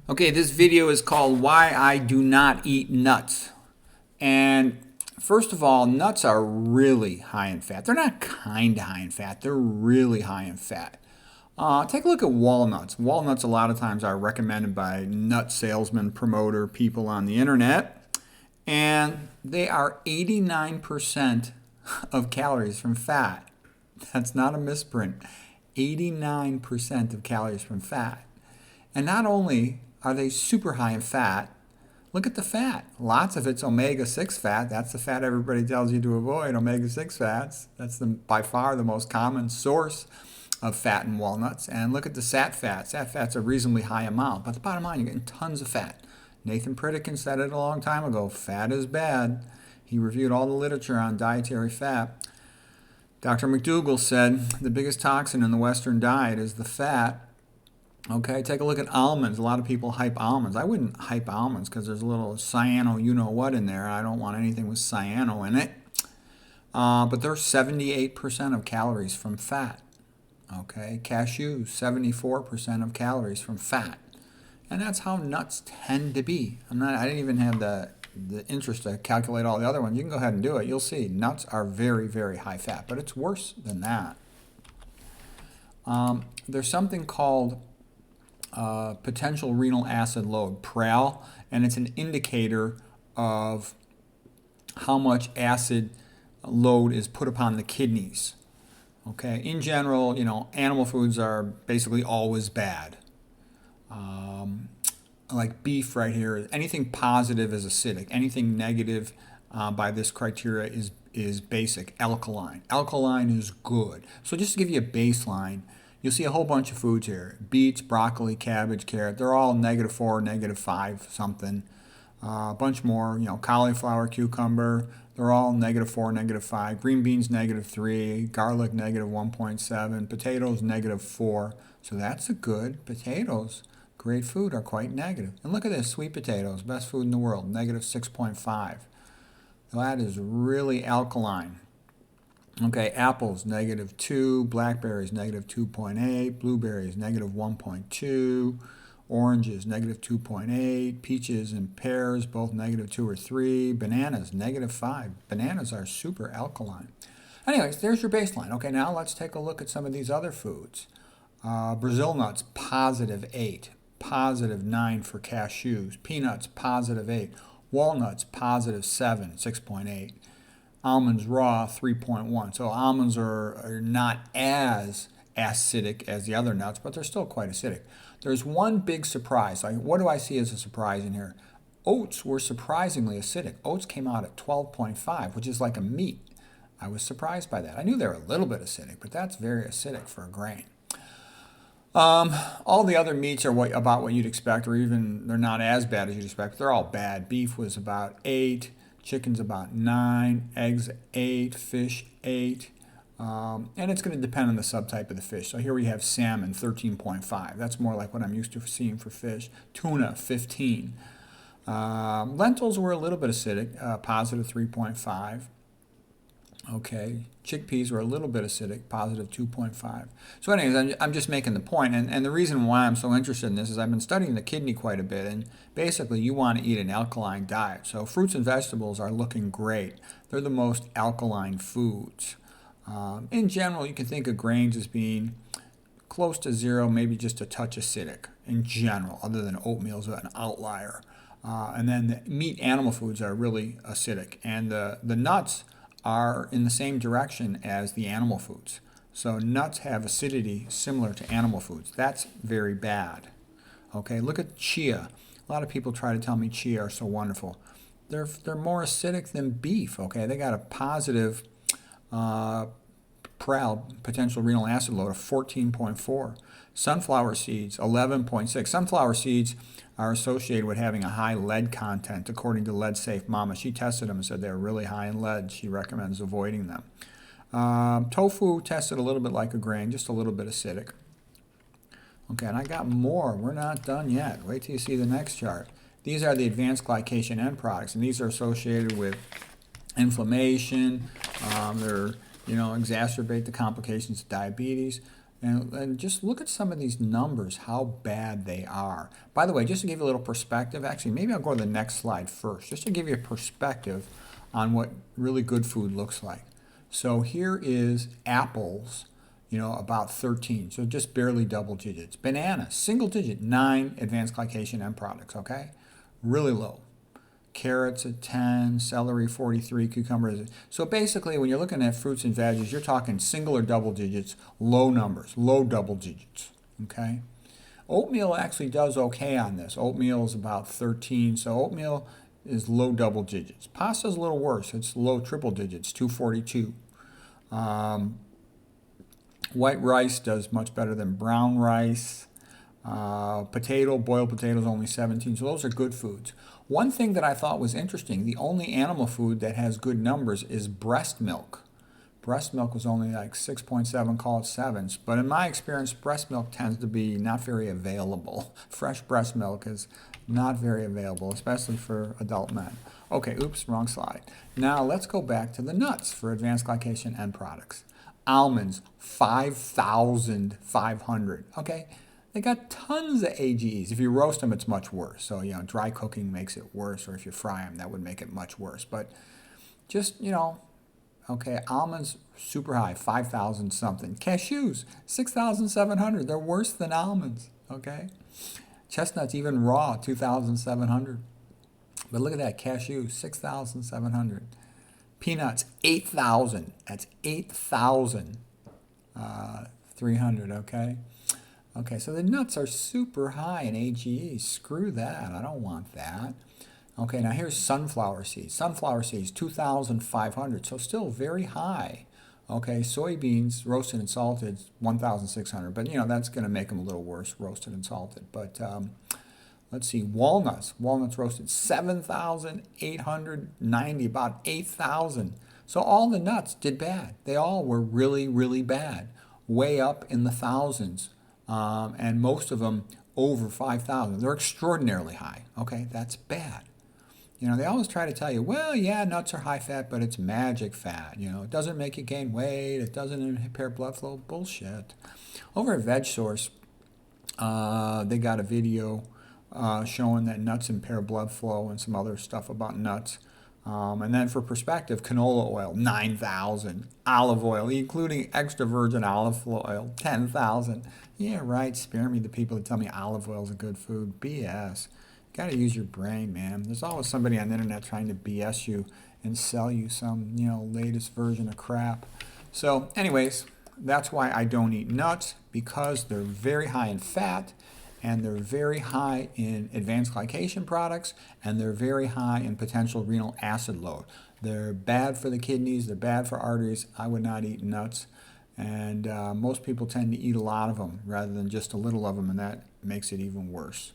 Okay, this video is called Why I Do Not Eat Nuts. And first of all, nuts are really high in fat. They're not kind of high in fat, they're really high in fat. Take a look at walnuts. Walnuts a lot of times are recommended by nut salesmen, promoter, people on the internet. And they are 89% of calories from fat. That's not a misprint. 89% of calories from fat. And not only are they super high in fat, look at the fat. Lots of it's omega-6 fat. That's the fat everybody tells you to avoid, omega-6 fats. That's by far the most common source of fat in walnuts. And look at the sat fat. Sat fat's a reasonably high amount, but the bottom line, you're getting tons of fat. Nathan Pritikin said it a long time ago, fat is bad. He reviewed all the literature on dietary fat. Dr. McDougall said the biggest toxin in the Western diet is the fat. Okay, take a look at almonds. A lot of people hype almonds. I wouldn't hype almonds because there's a little cyano you-know-what in there. I don't want anything with cyano in it. But they're 78% of calories from fat. Okay, cashews, 74% of calories from fat. And that's how nuts tend to be. I didn't even have the interest to calculate all the other ones. You can go ahead and do it. You'll see nuts are very, very high fat, but it's worse than that. There's something called potential renal acid load, PRAL, and it's an indicator of how much acid load is put upon the kidneys. Okay, in general, animal foods are basically always bad. Like beef right here, anything positive is acidic. Anything negative by this criteria is basic, alkaline. Alkaline is good. So just to give you a baseline, you'll see a whole bunch of foods here. Beets, broccoli, cabbage, carrot. They're all -4, -5 something. A bunch more, cauliflower, cucumber. They're all -4, -5. Green beans, -3. Garlic, -1.7. Potatoes, -4. So that's a good. Potatoes, great food, are quite negative. And look at this, sweet potatoes, best food in the world, -6.5. That is really alkaline. Okay, apples, -2, blackberries, -2.8, blueberries, -1.2, oranges, -2.8, peaches and pears, both -2 or 3, bananas, -5. Bananas are super alkaline. Anyways, there's your baseline. Okay, now let's take a look at some of these other foods. Brazil nuts, +8, +9 for cashews. Peanuts, +8. Walnuts, +7, 6.8. Almonds raw, 3.1. So almonds are not as acidic as the other nuts, but they're still quite acidic. There's one big surprise. What do I see as a surprise in here? Oats were surprisingly acidic. Oats came out at 12.5, which is like a meat. I was surprised by that. I knew they were a little bit acidic, but that's very acidic for a grain. All the other meats are about what you'd expect, or even they're not as bad as you'd expect, but they're all bad. Beef was about 8. Chicken's about 9, eggs 8, fish 8, and it's going to depend on the subtype of the fish. So here we have salmon, 13.5. That's more like what I'm used to seeing for fish. Tuna, 15. Lentils were a little bit acidic, +3.5. Okay, chickpeas were a little bit acidic, +2.5. So anyways, I'm just making the point, and the reason why I'm so interested in this is I've been studying the kidney quite a bit, and basically you want to eat an alkaline diet. So fruits and vegetables are looking great. They're the most alkaline foods. In general, you can think of grains as being close to 0, maybe just a touch acidic in general, other than oatmeal is an outlier. And then the meat animal foods are really acidic, and the nuts are in the same direction as the animal foods. So nuts have acidity similar to animal foods. That's very bad. Okay, look at chia. A lot of people try to tell me chia are so wonderful. They're more acidic than beef. Okay, they got a positive PRAL, potential renal acid load, of 14.4. Sunflower seeds, 11.6. Sunflower seeds are associated with having a high lead content, according to Lead Safe Mama. She tested them and said they're really high in lead. She recommends avoiding them. Tofu tested a little bit like a grain, just a little bit acidic. Okay, and I got more. We're not done yet. Wait till you see the next chart. These are the advanced glycation end products, and these are associated with inflammation. They're exacerbate the complications of diabetes. And just look at some of these numbers, how bad they are. By the way, just to give you a little perspective, actually, maybe I'll go to the next slide first, just to give you a perspective on what really good food looks like. So here is apples, about 13, so just barely double digits. Bananas, single digit, 9 advanced glycation end products, okay? Really low. Carrots at 10, celery 43, cucumbers. So basically, when you're looking at fruits and veggies, you're talking single or double digits, low numbers, low double digits, okay? Oatmeal actually does okay on this. Oatmeal is about 13, so oatmeal is low double digits. Pasta is a little worse. It's low triple digits, 242. White rice does much better than brown rice. Boiled potatoes, only 17. So those are good foods. One thing that I thought was interesting, the only animal food that has good numbers is breast milk. Breast milk was only like 6.7, call it 7. But in my experience, breast milk tends to be not very available. Fresh breast milk is not very available, especially for adult men. Okay, oops, wrong slide. Now let's go back to the nuts for advanced glycation end products. Almonds, 5,500. Okay, they got tons of AGEs. If you roast them, it's much worse. So, dry cooking makes it worse, or if you fry them, that would make it much worse. But just, okay, almonds, super high, 5,000 something. Cashews, 6,700. They're worse than almonds, okay? Chestnuts, even raw, 2,700. But look at that, cashews, 6,700. Peanuts, 8,000. That's 8,300, okay? Okay, so the nuts are super high in AGE. Screw that. I don't want that. Okay, now here's sunflower seeds. Sunflower seeds, 2,500, so still very high. Okay, soybeans, roasted and salted, 1,600. But, that's going to make them a little worse, roasted and salted. But let's see, walnuts roasted, 7,890, about 8,000. So all the nuts did bad. They all were really, really bad, way up in the thousands. And most of them over 5,000. They're extraordinarily high. Okay, that's bad. They always try to tell you, well, yeah, nuts are high fat, but it's magic fat. It doesn't make you gain weight. It doesn't impair blood flow. Bullshit. Over at VegSource, they got a video showing that nuts impair blood flow and some other stuff about nuts. And then for perspective, canola oil, 9,000. Olive oil, including extra virgin olive oil, 10,000. Yeah, right, spare me the people that tell me olive oil is a good food. BS. Got to use your brain, man. There's always somebody on the internet trying to BS you and sell you some, latest version of crap. So anyways, that's why I don't eat nuts, because they're very high in fat, and they're very high in advanced glycation products, and they're very high in potential renal acid load. They're bad for the kidneys, they're bad for arteries. I would not eat nuts. And most people tend to eat a lot of them rather than just a little of them, and that makes it even worse.